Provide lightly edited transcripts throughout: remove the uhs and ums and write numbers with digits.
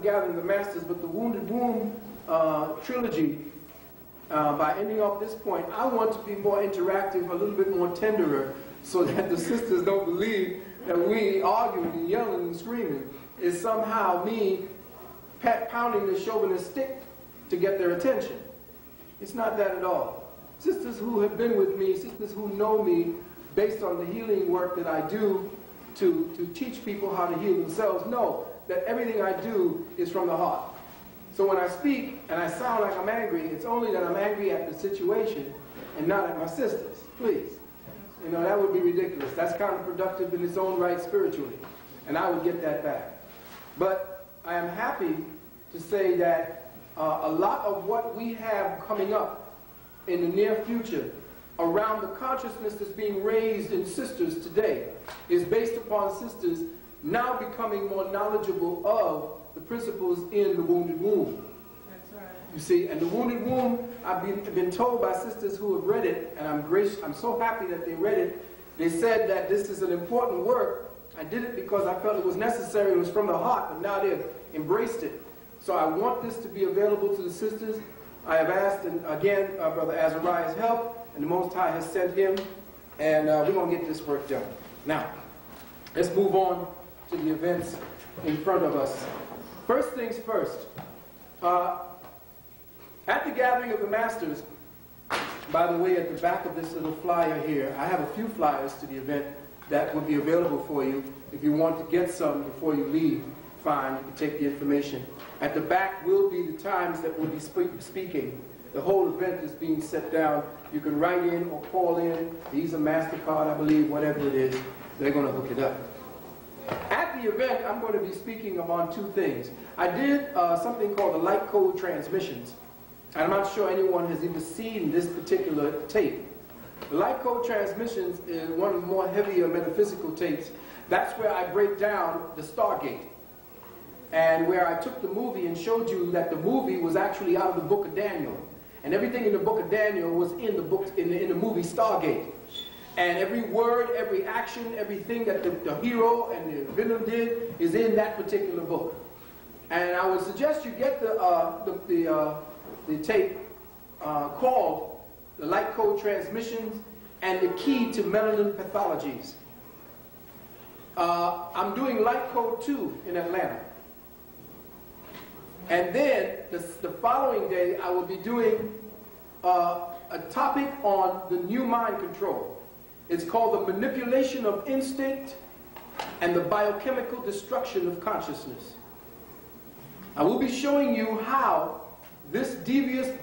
Gathering of the Masters, but the Wounded Womb trilogy, by ending off this point, I want to be more interactive, a little bit more tenderer, so that the sisters don't believe that we arguing and yelling and screaming is somehow me pounding the chauvinist stick to get their attention. It's not that at all. Sisters who have been with me, sisters who know me based on the healing work that I do to teach people how to heal themselves, know that everything I do is from the heart. So when I speak and I sound like I'm angry, it's only that I'm angry at the situation and not at my sisters. Please. You know, that would be ridiculous. That's counterproductive in its own right spiritually. And I would get that back. But I am happy to say that a lot of what we have coming up in the near future around the consciousness that's being raised in sisters today is based upon sisters now becoming more knowledgeable of the principles in the Wounded Womb. That's right. You see, and the Wounded Womb, I've been told by sisters who have read it, and I'm so happy that they read it. They said that this is an important work. I did it because I felt it was necessary, it was from the heart, but now they've embraced it. So I want this to be available to the sisters. I have asked, and again, Brother Azariah's help, and the Most High has sent him, and we're going to get this work done. Now, let's move on to the events in front of us. First things first, at the Gathering of the Masters, by the way, at the back of this little flyer here, I have a few flyers to the event that will be available for you. If you want to get some before you leave, fine, you can take the information. At the back will be the times that we'll be speaking. The whole event is being set down. You can write in or call in. These are MasterCard, I believe, whatever it is. They're going to hook it up. At the event, I'm going to be speaking on two things. I did something called the light code transmissions. I'm not sure anyone has even seen this particular tape. The light code transmissions is one of the more heavier metaphysical tapes. That's where I break down the Stargate. And where I took the movie and showed you that the movie was actually out of the book of Daniel. And everything in the book of Daniel was in the book, in the movie Stargate. And every word, every action, everything that the hero and the villain did is in that particular book. And I would suggest you get the tape called The Light Code Transmissions and the Key to Melanin Pathologies. I'm doing Light Code 2 in Atlanta. And then the following day I will be doing a topic on the new mind control. It's called the manipulation of instinct and the biochemical destruction of consciousness. I will be showing you how this devious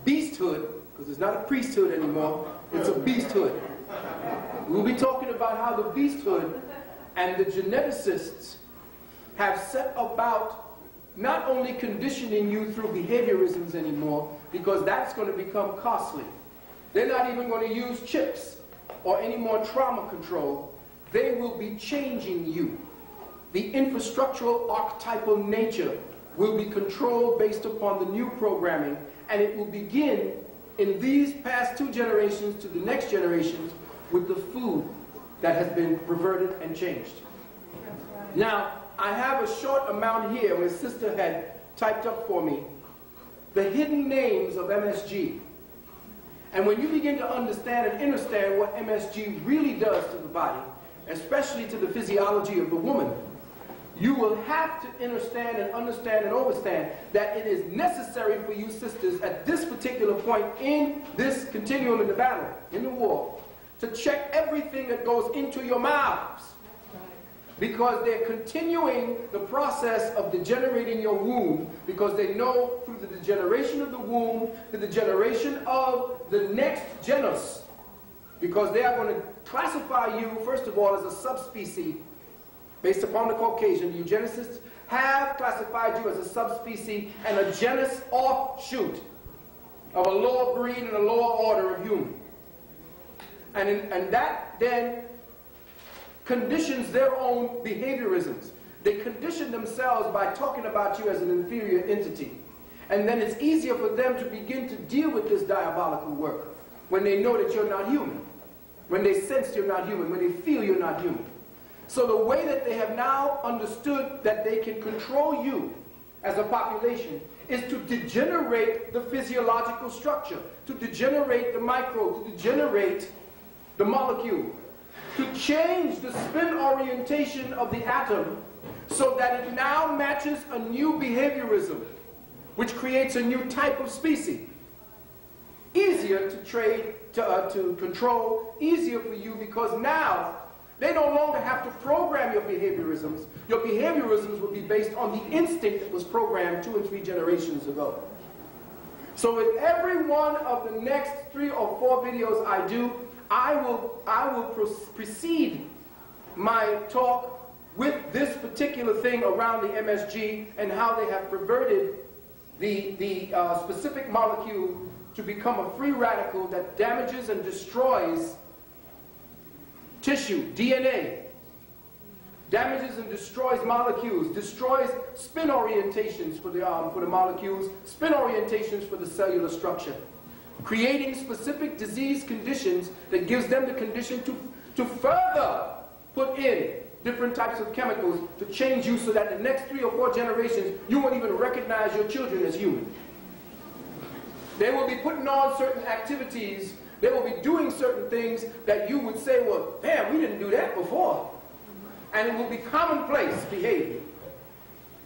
beasthood, because it's not a priesthood anymore, it's a beasthood. We'll be talking about how the beasthood and the geneticists have set about not only conditioning you through behaviorisms anymore, because that's going to become costly. They're not even going to use chips or any more trauma control. They will be changing you. The infrastructural archetypal nature will be controlled based upon the new programming, and it will begin in these past 2 generations to the next generations with the food that has been perverted and changed. Now, I have a short amount here where Sister had typed up for me the hidden names of MSG. And when you begin to understand and understand what MSG really does to the body, especially to the physiology of the woman, you will have to understand and understand that it is necessary for you sisters at this particular point in this continuum in the battle, in the war, to check everything that goes into your mouths. Because they're continuing the process of degenerating your womb, because they know through the degeneration of the womb to the generation of the next genus, because they are going to classify you, first of all, as a subspecies based upon the Caucasian. The eugenicists have classified you as a subspecies and a genus offshoot of a lower breed and a lower order of human. And that then conditions their own behaviorisms. They condition themselves by talking about you as an inferior entity. And then it's easier for them to begin to deal with this diabolical work when they know that you're not human, when they sense you're not human, when they feel you're not human. So the way that they have now understood that they can control you as a population is to degenerate the physiological structure, to degenerate the microbe, to degenerate the molecule, to change the spin orientation of the atom so that it now matches a new behaviorism, which creates a new type of species. Easier to control, easier for you, because now they no longer have to program your behaviorisms. Your behaviorisms will be based on the instinct that was programmed 2 and 3 generations ago. So with every one of the next 3 or 4 videos I do, I will precede my talk with this particular thing around the MSG and how they have perverted the specific molecule to become a free radical that damages and destroys tissue, DNA, damages and destroys molecules, destroys spin orientations for the molecules, spin orientations for the cellular structure, creating specific disease conditions that gives them the condition to further put in different types of chemicals to change you so that the next 3 or 4 generations you won't even recognize your children as human. They will be putting on certain activities. They will be doing certain things that you would say, well, damn, we didn't do that before. And it will be commonplace behavior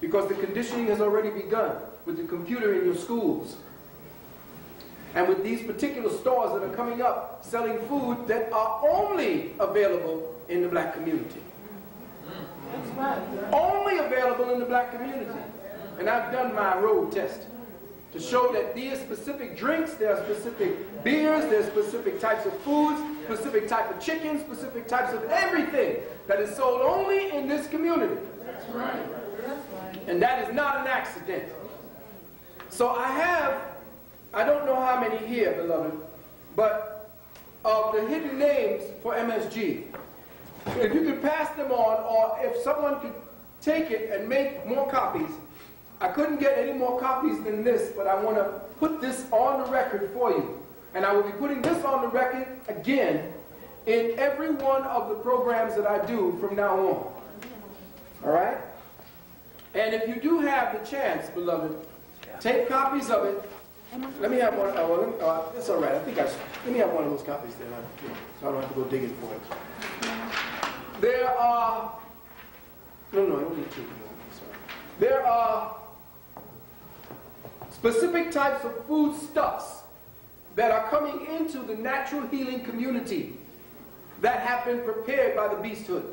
because the conditioning has already begun with the computer in your schools and with these particular stores that are coming up selling food that are only available in the black community. That's right. Only available in the black community. And I've done my road test to show that these specific drinks, there are specific beers, there are specific types of foods, specific type of chicken, specific types of everything that is sold only in this community. That's right. And that is not an accident. So I don't know how many here, beloved, but of the hidden names for MSG. If you could pass them on, or if someone could take it and make more copies. I couldn't get any more copies than this, but I want to put this on the record for you. And I will be putting this on the record again in every one of the programs that I do from now on. All right? And if you do have the chance, beloved, take copies of it. Let me have one. It's all right. Let me have one of those copies there, so I don't have to go digging for it. There are... No, I don't need 2 more. Sorry. There are specific types of foodstuffs that are coming into the natural healing community that have been prepared by the beasthood.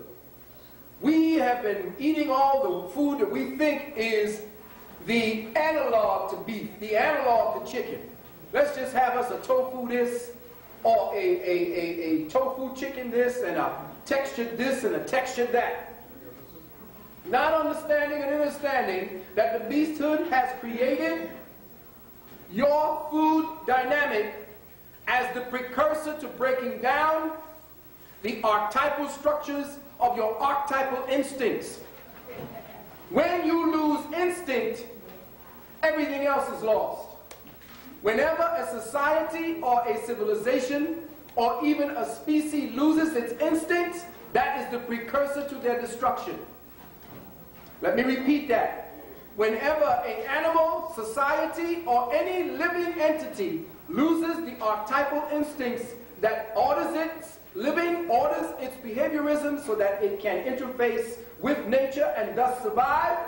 We have been eating all the food that we think is the analog to beef, the analog to chicken. Let's just have us a tofu this, or a tofu chicken this, and a textured this, and a textured that. Not understanding and understanding that the beasthood has created your food dynamic as the precursor to breaking down the archetypal structures of your archetypal instincts. When you lose instinct, everything else is lost. Whenever a society or a civilization or even a species loses its instincts, that is the precursor to their destruction. Let me repeat that. Whenever an animal, society, or any living entity loses the archetypal instincts that orders its living, orders its behaviorism so that it can interface with nature and thus survive,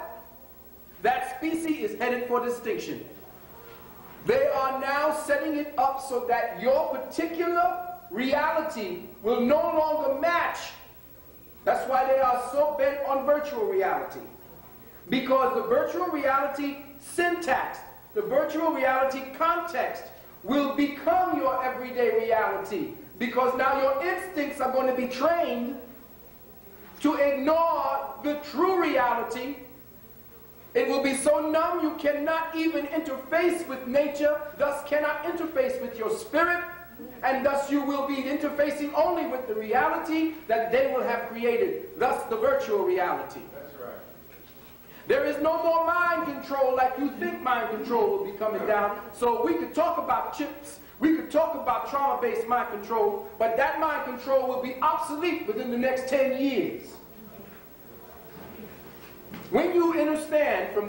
that species is headed for extinction. They are now setting it up so that your particular reality will no longer match. That's why they are so bent on virtual reality. Because the virtual reality syntax, the virtual reality context will become your everyday reality. Because now your instincts are going to be trained to ignore the true reality. It will be so numb you cannot even interface with nature, thus cannot interface with your spirit, and thus you will be interfacing only with the reality that they will have created, thus the virtual reality. There is no more mind control like you think mind control will be coming down. So we could talk about chips, we could talk about trauma-based mind control, but that mind control will be obsolete within the next 10 years. When you understand from